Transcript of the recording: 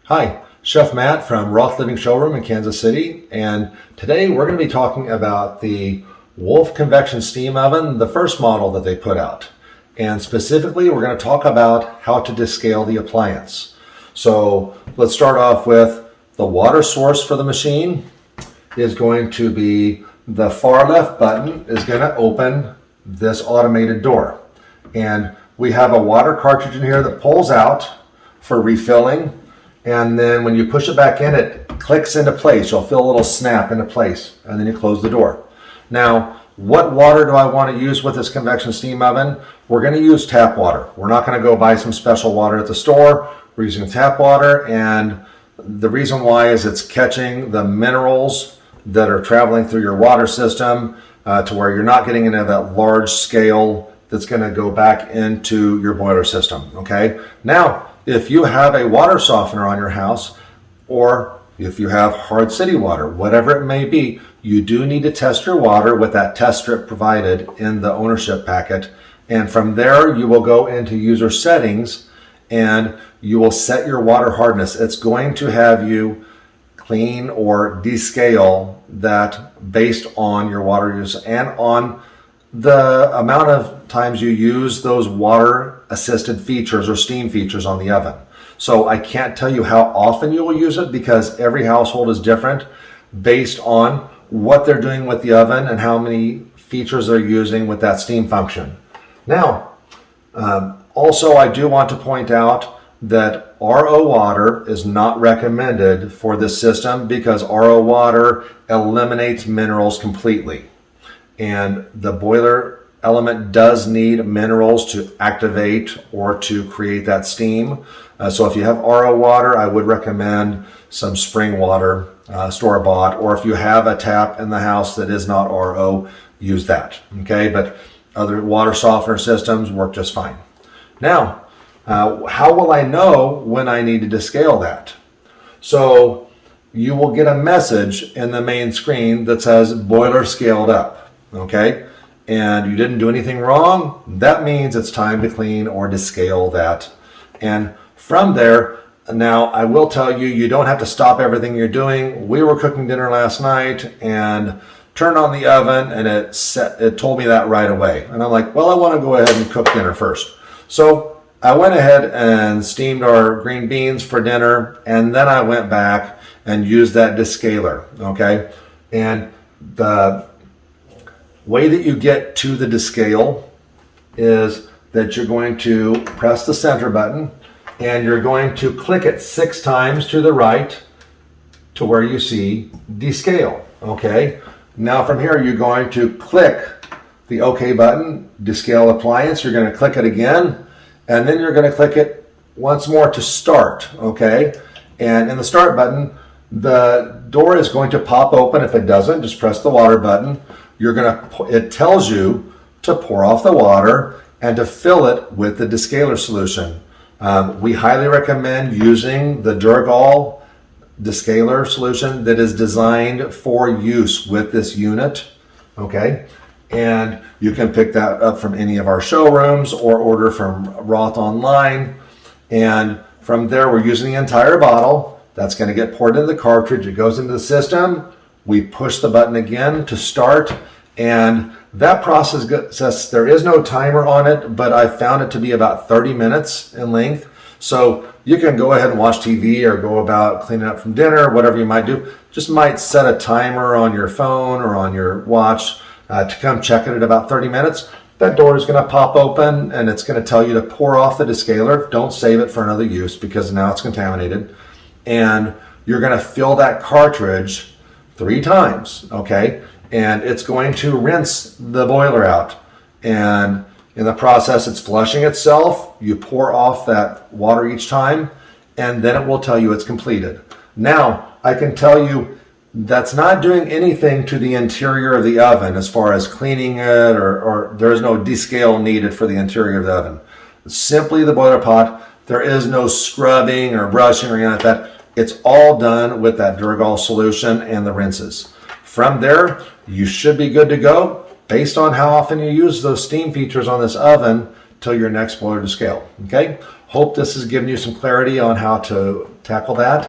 Hi, Chef Matt from Roth Living Showroom in Kansas City, and today we're going to be talking about the Wolf Convection Steam Oven, the first model that they put out. And specifically, we're going to talk about how to descale the appliance. So let's start off with the water source for the machine is going to be the far left button is going to open this automated door. And we have a water cartridge in here that pulls out for refilling. And then when you push it back in, it clicks into place. You'll feel a little snap into place, and then you close the door. Now, what water do I want to use with this convection steam oven? We're going to use tap water. We're not going to go buy some special water at the store. We're using tap water, and the reason why is it's catching the minerals that are traveling through your water system to where you're not getting into that large scale that's going to go back into your boiler system, okay? Now, if you have a water softener on your house, or if you have hard city water, whatever it may be, you do need to test your water with that test strip provided in the ownership packet. And from there, you will go into user settings and you will set your water hardness. It's going to have you clean or descale that based on your water use and on the amount of times you use those water assisted features or steam features on the oven. So I can't tell you how often you will use it because every household is different based on what they're doing with the oven and how many features they're using with that steam function. Now, also I do want to point out that RO water is not recommended for this system because RO water eliminates minerals completely. And the boiler element does need minerals to activate or to create that steam. So if you have RO water, I would recommend some spring water, store-bought, or if you have a tap in the house that is not RO, use that, okay? But other water softener systems work just fine. Now, how will I know when I need to descale that? So you will get a message in the main screen that says boiler scaled up. Okay, and you didn't do anything wrong, that means it's time to clean or descale that. And from there, now I will tell you, you don't have to stop everything you're doing. We were cooking dinner last night and turned on the oven and it told me that right away. And I'm like, well, I want to go ahead and cook dinner first. So I went ahead and steamed our green beans for dinner, and then I went back and used that descaler, okay? And the way that you get to the descale is that you're going to press the center button and you're going to click it 6 times to the right to where you see descale, okay? Now from here, you're going to click the OK button, descale appliance. You're going to click it again, and then you're going to click it once more to start, okay? And in the start button, the door is going to pop open. If it doesn't, just press the water button. It tells you to pour off the water and to fill it with the descaler solution. We highly recommend using the Descale descaler solution that is designed for use with this unit, okay? And you can pick that up from any of our showrooms or order from Roth online. And from there, we're using the entire bottle. That's going to get poured into the cartridge. It goes into the system. We push the button again to start, and that process says there is no timer on it, but I found it to be about 30 minutes in length. So you can go ahead and watch TV or go about cleaning up from dinner, whatever you might do. Just might set a timer on your phone or on your watch to come check it at about 30 minutes. That door is going to pop open and it's going to tell you to pour off the descaler. Don't save it for another use because now it's contaminated. And you're going to fill that cartridge 3 times, okay? And it's going to rinse the boiler out. And in the process, it's flushing itself. You pour off that water each time, and then it will tell you it's completed. Now, I can tell you that's not doing anything to the interior of the oven as far as cleaning it, or there is no descale needed for the interior of the oven. It's simply the boiler pot. There is no scrubbing or brushing or anything like that. It's all done with that Descale solution and the rinses. From there, you should be good to go based on how often you use those steam features on this oven till your next boiler descale, okay? Hope this has given you some clarity on how to tackle that.